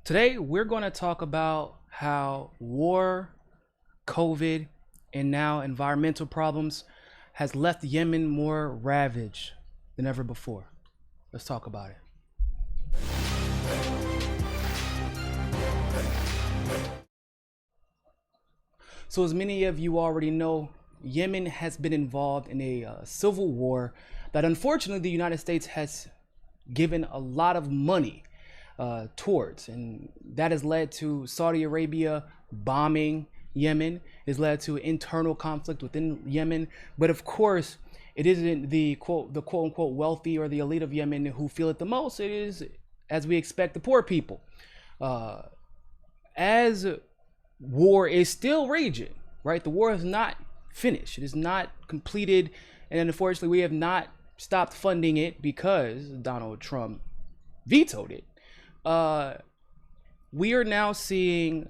Today, we're going to talk about how war, COVID, and now environmental problems has left Yemen more ravaged than ever before. Let's talk about it. So as many of you already know, Yemen has been involved in a civil war that unfortunately the United States has given a lot of money towards, and that has led to Saudi Arabia bombing Yemen. It has led to internal conflict within Yemen, but of course it isn't the quote unquote wealthy or the elite of Yemen who feel it the most. It is, as we expect, the poor people. As war is still raging, right? The war is not finished. It is not completed, and unfortunately we have not stopped funding it because Donald Trump vetoed it. We are now seeing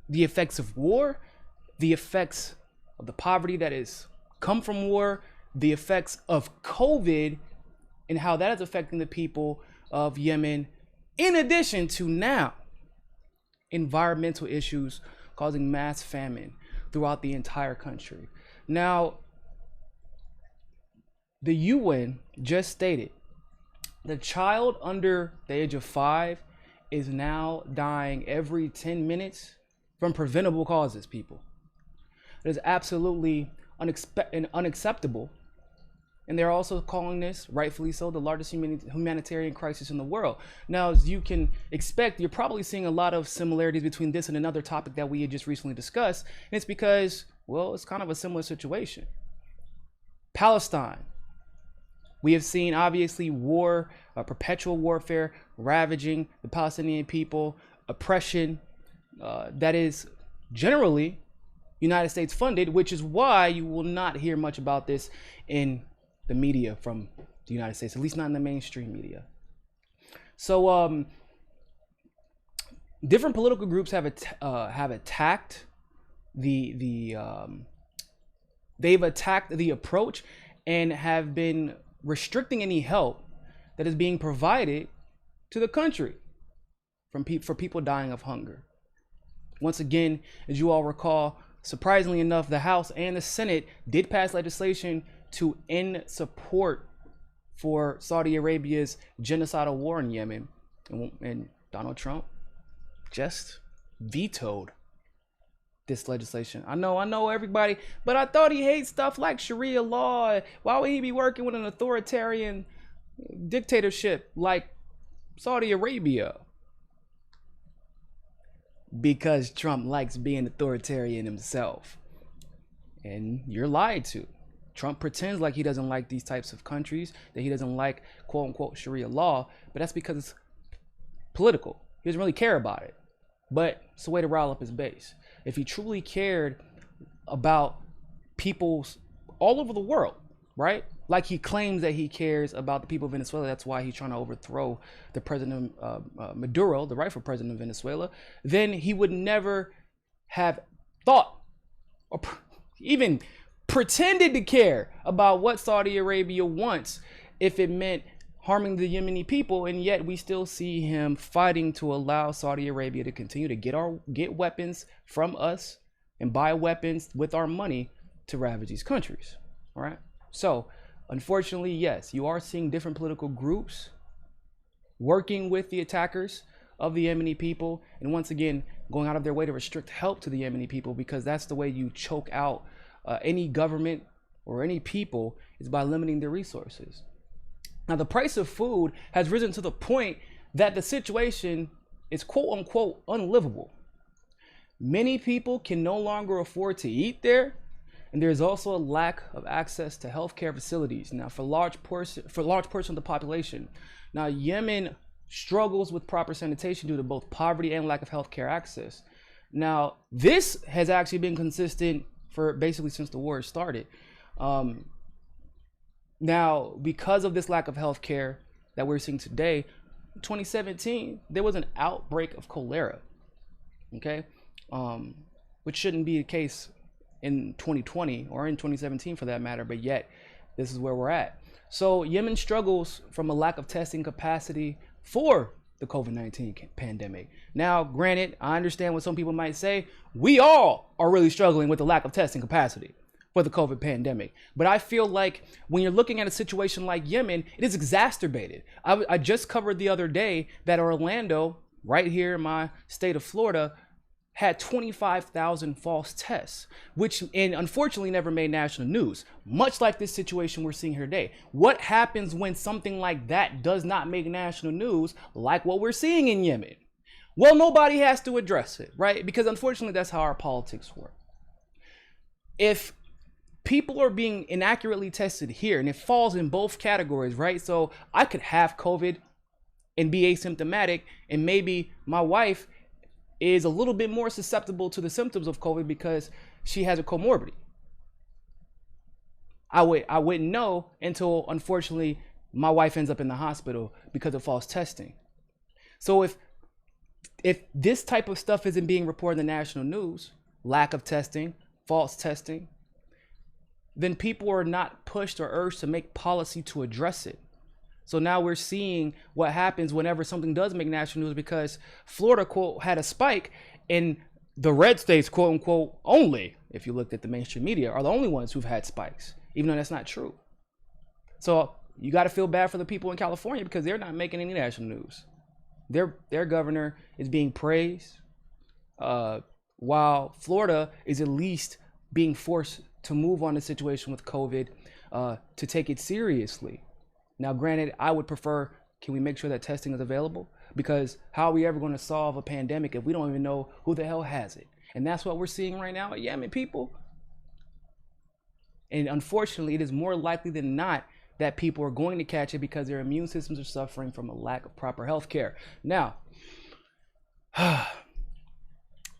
the effects of war, the effects of the poverty that has come from war, the effects of COVID, and how that is affecting the people of Yemen, in addition to now environmental issues causing mass famine throughout the entire country. Now, the UN just stated the child under the age of 5 is now dying every 10 minutes from preventable causes, people. It is absolutely unacceptable. And they're also calling this, rightfully so, the largest humanitarian crisis in the world. Now, as you can expect, you're probably seeing a lot of similarities between this and another topic that we had just recently discussed. And it's because, well, it's kind of a similar situation. Palestine. We have seen, obviously, war, perpetual warfare, ravaging the Palestinian people, oppression that is generally United States funded, which is why you will not hear much about this in the media from the United States, at least not in the mainstream media. So different political groups have attacked they've attacked the approach and have been restricting any help that is being provided to the country for people dying of hunger. Once again, as you all recall, surprisingly enough, the House and the Senate did pass legislation to end support for Saudi Arabia's genocidal war in Yemen, and Donald Trump just vetoed this legislation. I know everybody, but I thought he hates stuff like Sharia law. Why would he be working with an authoritarian dictatorship like Saudi Arabia? Because Trump likes being authoritarian himself. And you're lied to. Trump pretends like he doesn't like these types of countries, that he doesn't like quote unquote Sharia law, but that's because it's political. He doesn't really care about it. But it's a way to rile up his base. If he truly cared about people's all over the world, right? Like he claims that he cares about the people of Venezuela. That's why he's trying to overthrow the president, Maduro, the rightful president of Venezuela. Then he would never have thought or even pretended to care about what Saudi Arabia wants if it meant harming the Yemeni people, and yet we still see him fighting to allow Saudi Arabia to continue to get weapons from us and buy weapons with our money to ravage these countries. All right. So, unfortunately, yes, you are seeing different political groups working with the attackers of the Yemeni people, and once again going out of their way to restrict help to the Yemeni people, because that's the way you choke out any government or any people, is by limiting their resources. Now, the price of food has risen to the point that the situation is quote unquote unlivable. Many people can no longer afford to eat there, and there's also a lack of access to healthcare facilities. Now, for large portion of the population. Now, Yemen struggles with proper sanitation due to both poverty and lack of healthcare access. Now, this has actually been consistent for basically since the war started. Now, because of this lack of health care that we're seeing today, in 2017, there was an outbreak of cholera, okay? Which shouldn't be the case in 2020 or in 2017 for that matter, but yet this is where we're at. So Yemen struggles from a lack of testing capacity for the COVID-19 pandemic. Now, granted, I understand what some people might say. We all are really struggling with the lack of testing capacity for the COVID pandemic. But I feel like when you're looking at a situation like Yemen, it is exacerbated. I just covered the other day that Orlando, right here in my state of Florida, had 25,000 false tests, which unfortunately never made national news, much like this situation we're seeing here today. What happens when something like that does not make national news, like what we're seeing in Yemen? Well, nobody has to address it, right? Because unfortunately, that's how our politics work. If people are being inaccurately tested here, and it falls in both categories, right? So I could have COVID and be asymptomatic, and maybe my wife is a little bit more susceptible to the symptoms of COVID because she has a comorbidity. I wouldn't know until, unfortunately, my wife ends up in the hospital because of false testing. So if this type of stuff isn't being reported in the national news, lack of testing, false testing, then people are not pushed or urged to make policy to address it. So now we're seeing what happens whenever something does make national news, because Florida, quote, had a spike, and the red states, quote unquote, only, if you looked at the mainstream media, are the only ones who've had spikes, even though that's not true. So you got to feel bad for the people in California because they're not making any national news. Their governor is being praised, while Florida is at least being forced to move on the situation with COVID, to take it seriously. Now, granted, I would prefer, can we make sure that testing is available? Because how are we ever going to solve a pandemic if we don't even know who the hell has it? And that's what we're seeing right now at Yemen, people. And unfortunately, it is more likely than not that people are going to catch it because their immune systems are suffering from a lack of proper health care. Now,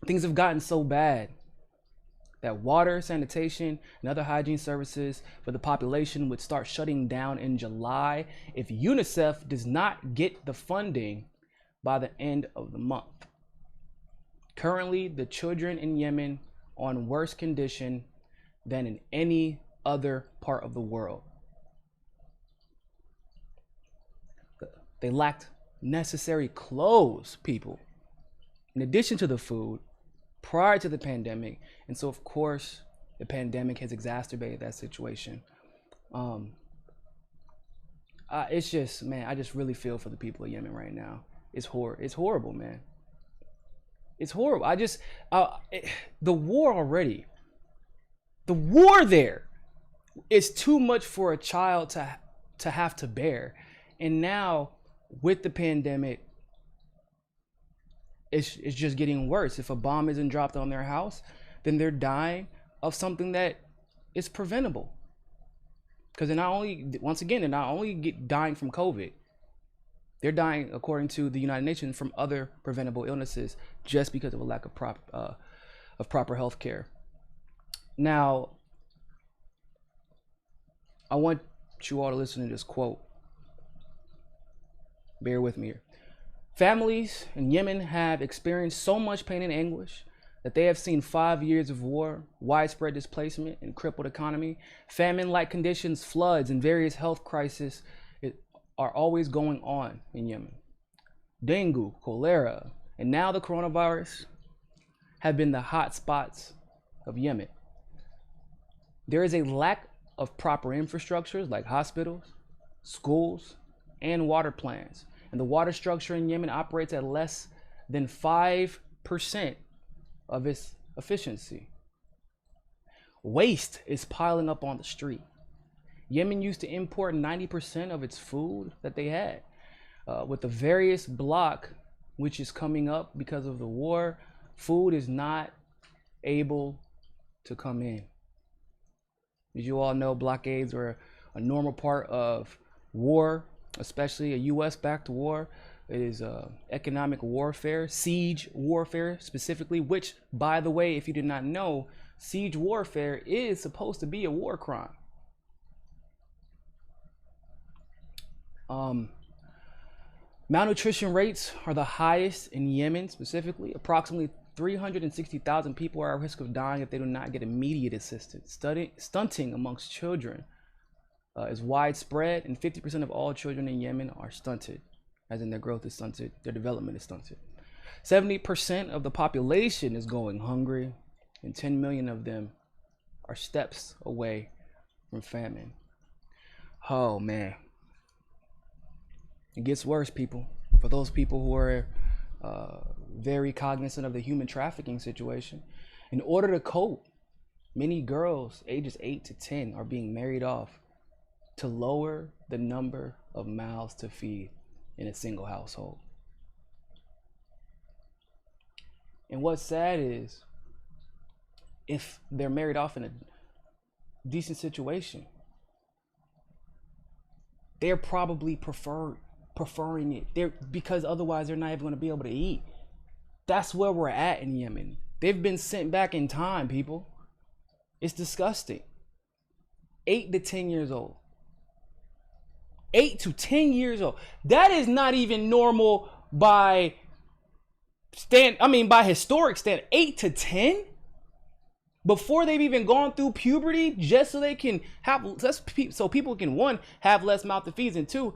things have gotten so bad that water, sanitation, and other hygiene services for the population would start shutting down in July if UNICEF does not get the funding by the end of the month. Currently, the children in Yemen are in worse condition than in any other part of the world. They lacked necessary clothes, people, in addition to the food, prior to the pandemic. And so, of course, the pandemic has exacerbated that situation. It's just, man, I just really feel for the people of Yemen right now. It's horrible, man. It's horrible. The war already, the war there is too much for a child to have to bear. And now with the pandemic, it's just getting worse. If a bomb isn't dropped on their house, then they're dying of something that is preventable. Because they're not only dying from COVID, they're dying, according to the United Nations, from other preventable illnesses just because of a lack of proper health care. Now, I want you all to listen to this quote. Bear with me here. Families in Yemen have experienced so much pain and anguish that they have seen 5 years of war, widespread displacement, and crippled economy. Famine-like conditions, floods, and various health crises are always going on in Yemen. Dengue, cholera, and now the coronavirus have been the hot spots of Yemen. There is a lack of proper infrastructures like hospitals, schools, and water plants. And the water structure in Yemen operates at less than 5% of its efficiency. Waste is piling up on the street. Yemen used to import 90% of its food that they had. With the various block, which is coming up because of the war, food is not able to come in. As you all know, blockades are a normal part of war, especially a US-backed war. It is economic warfare, siege warfare specifically, which, by the way, if you did not know, siege warfare is supposed to be a war crime. Malnutrition rates are the highest in Yemen specifically. Approximately 360,000 people are at risk of dying if they do not get immediate assistance. Stunting amongst children is widespread, and 50% of all children in Yemen are stunted. as in their growth is stunted, their development is stunted. 70% of the population is going hungry, and 10 million of them are steps away from famine. Oh man, it gets worse, people. For those people who are very cognizant of the human trafficking situation, in order to cope, many girls ages 8 to 10 are being married off to lower the number of mouths to feed in a single household. And what's sad is, if they're married off in a decent situation, they're probably preferring it. Because otherwise they're not even going to be able to eat. That's where we're at in Yemen. They've been sent back in time, people. It's disgusting. 8 to 10 years old. 8 to 10 years old. That is not even normal by historic standard. 8 to 10? Before they've even gone through puberty, just so they can have, so people can, one, have less mouth to feed, and two,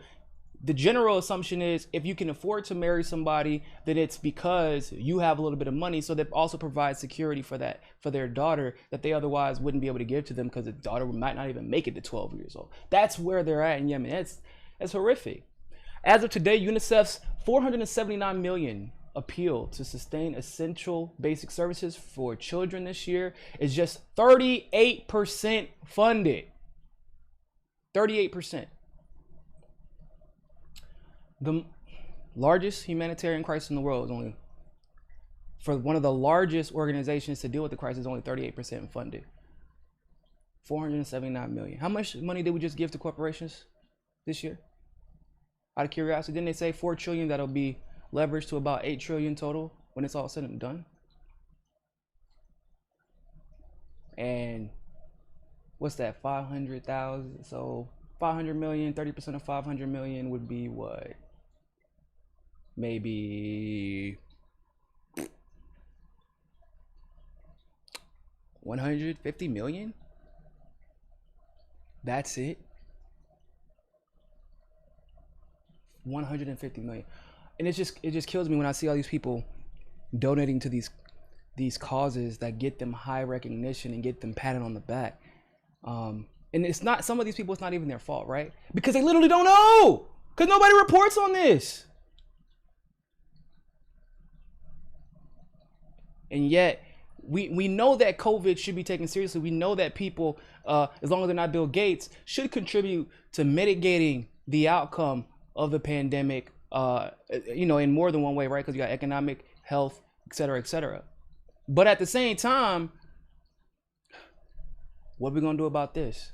the general assumption is if you can afford to marry somebody, that it's because you have a little bit of money, so that also provides security for their daughter that they otherwise wouldn't be able to give to them, because the daughter might not even make it to 12 years old. That's where they're at in Yemen. That's horrific. As of today, UNICEF's 479 million appeal to sustain essential basic services for children this year is just 38% funded. 38%. The largest humanitarian crisis in the world is only, for one of the largest organizations to deal with the crisis, only 38% funded. 479 million. How much money did we just give to corporations this year? Out of curiosity, didn't they say 4 trillion that'll be leveraged to about 8 trillion total when it's all said and done? And what's that, 500,000? So 500 million, 30% of 500 million would be what? Maybe 150 million? That's it. 150 million. And it just kills me when I see all these people donating to these causes that get them high recognition and get them patted on the back. And it's not, some of these people, it's not even their fault, right? Because they literally don't know, because nobody reports on this. And yet we know that COVID should be taken seriously. We know that people, as long as they're not Bill Gates, should contribute to mitigating the outcome of the pandemic, in more than one way, right? Because you got economic, health, et cetera, et cetera. But at the same time, what are we gonna do about this?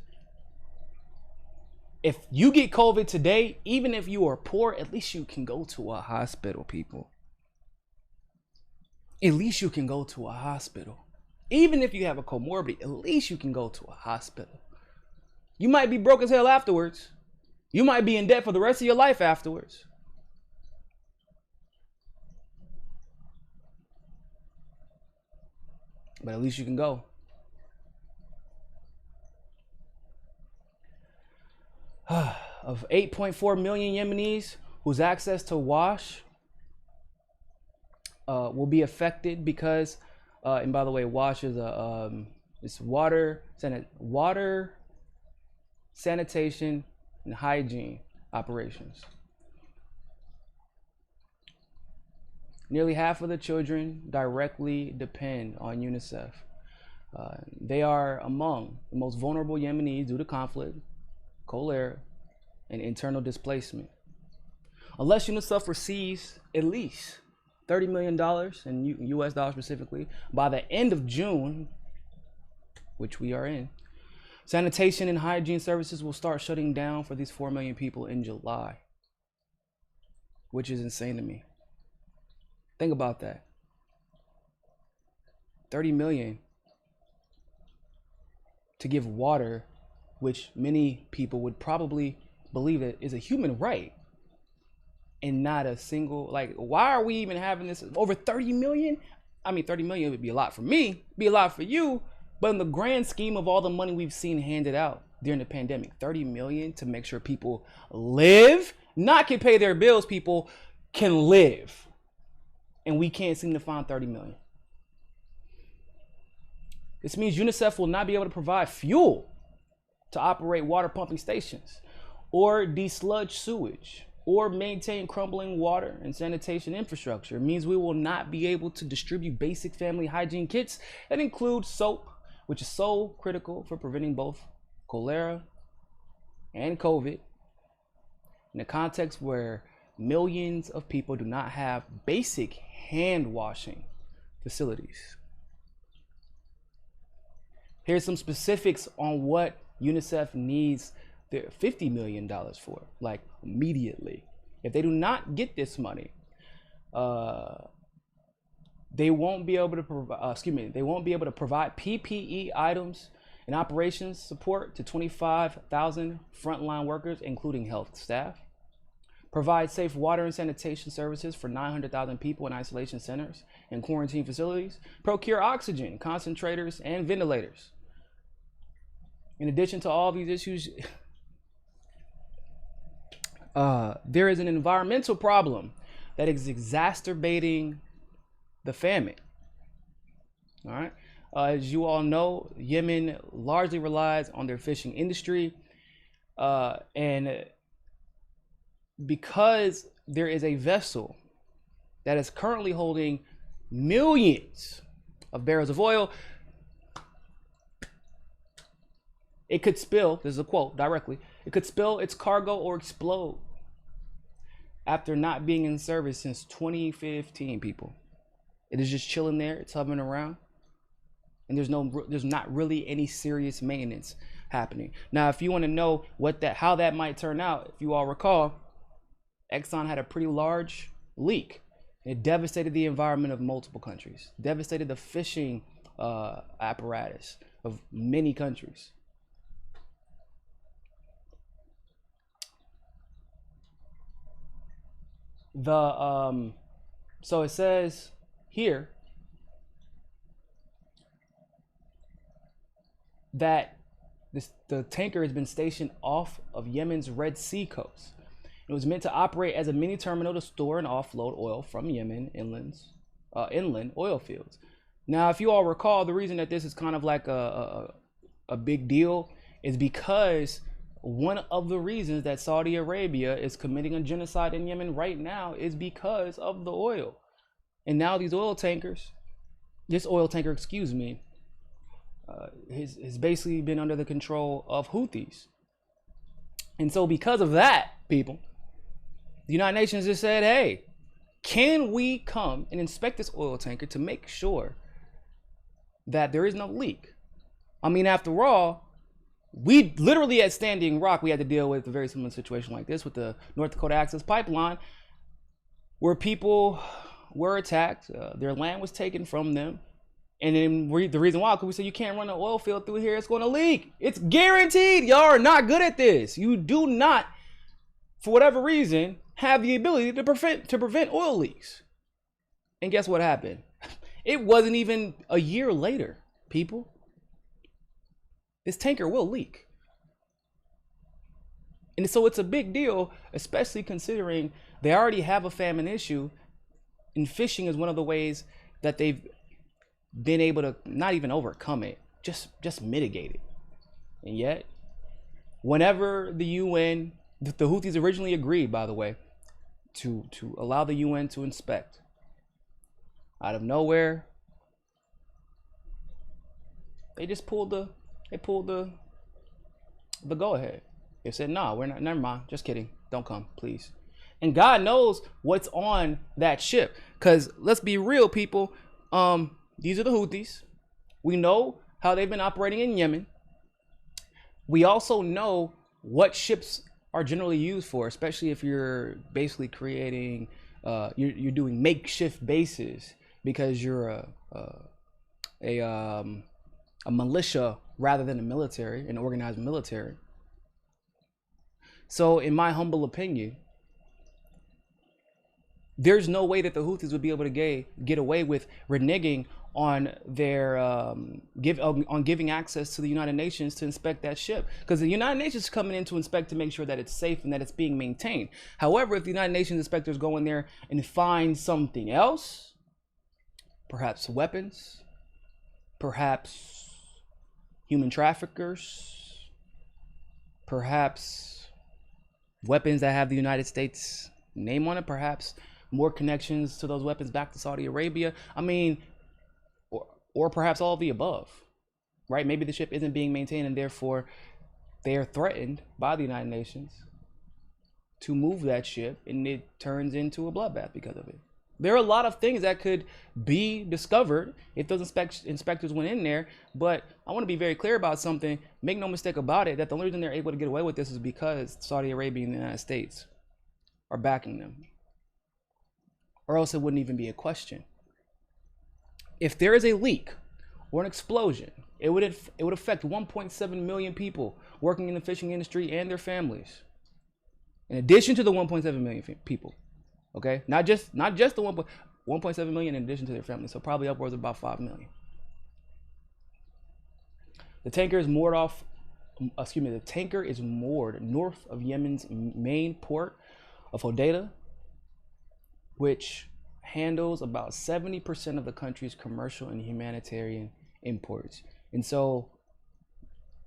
If you get COVID today, even if you are poor, at least you can go to a hospital, people. At least you can go to a hospital. Even if you have a comorbidity, at least you can go to a hospital. You might be broke as hell afterwards. You might be in debt for the rest of your life afterwards. But at least you can go. Of 8.4 million Yemenis whose access to wash will be affected because, and by the way, wash is it's water, sanitation, and hygiene operations. Nearly half of the children directly depend on UNICEF. They are among the most vulnerable Yemenis due to conflict, cholera, and internal displacement. Unless UNICEF receives at least $30 million in US dollars specifically by the end of June, which we are in, sanitation and hygiene services will start shutting down for these 4 million people in July, which is insane to me. Think about that. 30 million to give water, which many people would probably believe that is a human right, and not a single, like, why are we even having this? Over 30 million? I mean, 30 million would be a lot for me, be a lot for you, but in the grand scheme of all the money we've seen handed out during the pandemic, 30 million to make sure people live, not can pay their bills, people, can live. And we can't seem to find 30 million. This means UNICEF will not be able to provide fuel to operate water pumping stations or desludge sewage or maintain crumbling water and sanitation infrastructure. It means we will not be able to distribute basic family hygiene kits that include soap, which is so critical for preventing both cholera and COVID, in a context where millions of people do not have basic hand washing facilities. Here's some specifics on what UNICEF needs their $50 million for, like immediately. If they do not get this money, they won't be able to provide, they won't be able to provide PPE items and operations support to 25,000 frontline workers, including health staff. Provide safe water and sanitation services for 900,000 people in isolation centers and quarantine facilities. Procure oxygen, concentrators, and ventilators. In addition to all these issues, there is an environmental problem that is exacerbating the famine. All right. As you all know, Yemen largely relies on their fishing industry. And because there is a vessel that is currently holding millions of barrels of oil, it could spill, this is a quote directly, it could spill its cargo or explode after not being in service since 2015, people. It is just chilling there, it's hovering around, and there's not really any serious maintenance happening. Now, if you want to know how that might turn out, if you all recall, Exxon had a pretty large leak. It devastated the environment of multiple countries, devastated the fishing apparatus of many countries. So it says here that the tanker has been stationed off of Yemen's Red Sea coast. It was meant to operate as a mini terminal to store and offload oil from Yemen inland oil fields. Now, if you all recall, the reason that this is kind of like a big deal is because one of the reasons that Saudi Arabia is committing a genocide in Yemen right now is because of the oil. And now this oil tanker, has basically been under the control of Houthis. And so because of that, people, the United Nations just said, hey, can we come and inspect this oil tanker to make sure that there is no leak? I mean, after all, we literally at Standing Rock, we had to deal with a very similar situation like this with the North Dakota Access Pipeline, where people were attacked, their land was taken from them. And then the reason why, because we said you can't run an oil field through here, it's going to leak. It's guaranteed. Y'all are not good at this. You do not, for whatever reason, have the ability to prevent oil leaks. And guess what happened? It wasn't even a year later, people. This tanker will leak. And so it's a big deal, especially considering they already have a famine issue, and fishing is one of the ways that they've been able to not even overcome it, just mitigate it. And yet, whenever the UN, the Houthis originally agreed, by the way, to allow the UN to inspect, out of nowhere, they just pulled the go ahead. They said, no, we're not, never mind, just kidding, don't come, please. And God knows what's on that ship, because let's be real, people, these are the Houthis. We know how they've been operating in Yemen. We also know what ships are generally used for, especially if you're basically creating, you're doing makeshift bases because you're a militia rather than a military, an organized military. So in my humble opinion, there's no way that the Houthis would be able to get away with reneging on their on giving access to the United Nations to inspect that ship, because the United Nations is coming in to inspect to make sure that it's safe and that it's being maintained. However, if the United Nations inspectors go in there and find something else, perhaps weapons, perhaps human traffickers, perhaps weapons that have the United States name on it, perhaps more connections to those weapons back to Saudi Arabia. I mean, or perhaps all of the above, right? Maybe the ship isn't being maintained and therefore they are threatened by the United Nations to move that ship, and it turns into a bloodbath because of it. There are a lot of things that could be discovered if those inspectors went in there, but I want to be very clear about something. Make no mistake about it, that the only reason they're able to get away with this is because Saudi Arabia and the United States are backing them, or else it wouldn't even be a question. If there is a leak or an explosion, it would affect 1.7 million people working in the fishing industry and their families, in addition to the 1.7 million people. Okay, not just the 1.7 million in addition to their families, so probably upwards of about 5 million. The tanker is moored the tanker is moored north of Yemen's main port of Hodeida, which handles about 70% of the country's commercial and humanitarian imports. And so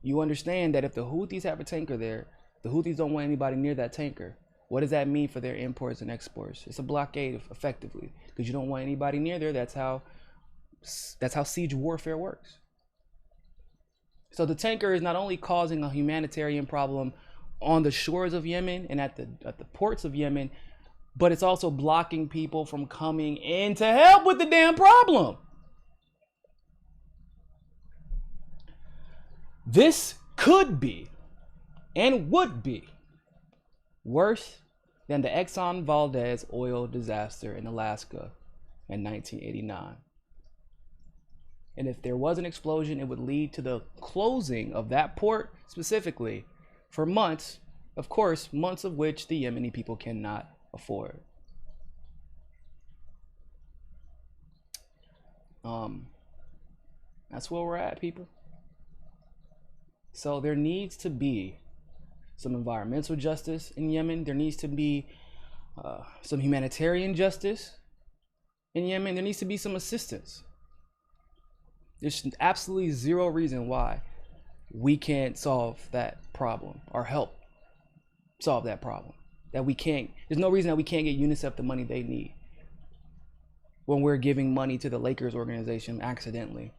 you understand that if the Houthis have a tanker there, the Houthis don't want anybody near that tanker. What does that mean for their imports and exports? It's a blockade, effectively, because you don't want anybody near there. That's how siege warfare works. So the tanker is not only causing a humanitarian problem on the shores of Yemen and at the ports of Yemen, but it's also blocking people from coming in to help with the damn problem. This could be and would be worse than the Exxon Valdez oil disaster in Alaska in 1989. And if there was an explosion, it would lead to the closing of that port specifically for months, of course, months of which the Yemeni people cannot afford. That's where we're at, people. So there needs to be some environmental justice in Yemen. There needs to be some humanitarian justice in Yemen. There needs to be some assistance. There's absolutely zero reason why we can't solve that problem or help solve that problem. That we can't, there's no reason that we can't get UNICEF the money they need when we're giving money to the Lakers organization accidentally.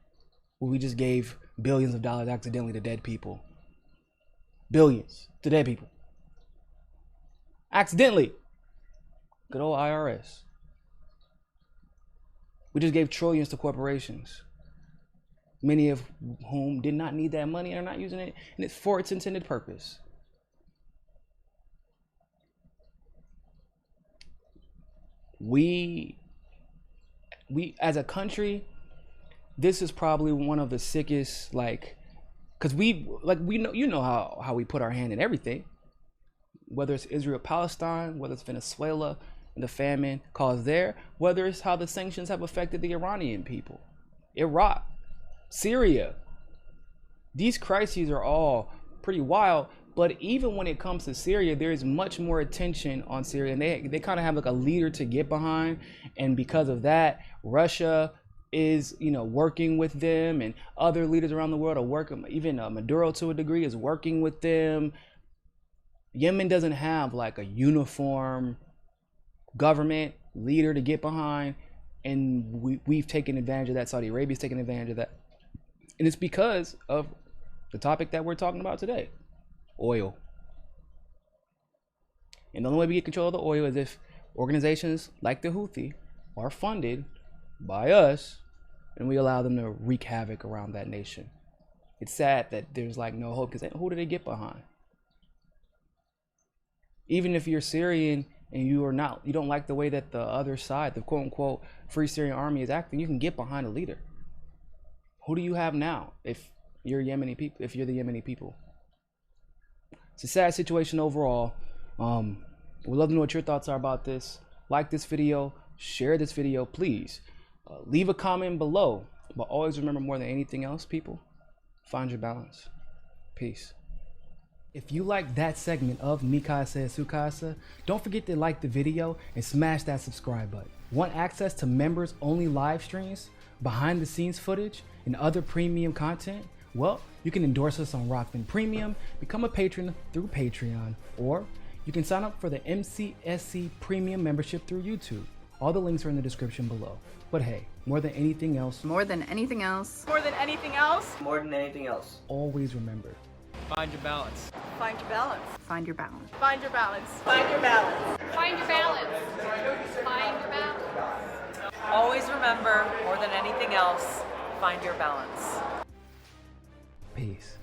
When we just gave billions of dollars accidentally to dead people. Billions to dead people. Accidentally. Good old IRS. We just gave trillions to corporations, many of whom did not need that money and are not using it for its intended purpose. We as a country, this is probably one of the sickest, because we know how we put our hand in everything, whether it's Israel, Palestine, whether it's Venezuela and the famine caused there, whether it's how the sanctions have affected the Iranian people, Iraq, Syria. These crises are all pretty wild, but even when it comes to Syria, there is much more attention on Syria, and they kind of have like a leader to get behind, and because of that, Russia is working with them, and other leaders around the world are working. Even Maduro to a degree is working with them. Yemen doesn't have like a uniform government leader to get behind, and we've taken advantage of that. Saudi Arabia's taken advantage of that, and it's because of the topic that we're talking about today: oil. And the only way we get control of the oil is if organizations like the Houthi are funded by us, and we allow them to wreak havoc around that nation. It's sad that there's like no hope, because who do they get behind? Even if you're Syrian and you don't like the way that the other side, the quote unquote Free Syrian Army, is acting, you can get behind a leader. Who do you have now if you're Yemeni people? If you're the Yemeni people, it's a sad situation overall. We'd love to know what your thoughts are about this. Like this video, share this video, please. Leave a comment below But always remember, more than anything else, people, find your balance. Peace. If you like that segment of Mikasa Sukasa, don't forget to like the video and smash that subscribe button. Want access to members only live streams, behind the scenes footage, and other premium content? Well, you can endorse us on Rockfin Premium, become a patron through Patreon, or you can sign up for the MCSC Premium membership through YouTube. All the links are in the description below. But hey, more than anything else, more than anything else, always remember, find your balance. find your balance. Find your balance. Find your balance. Find your balance. Find your balance. Find your balance. Always remember, more than anything else, find your balance. peace.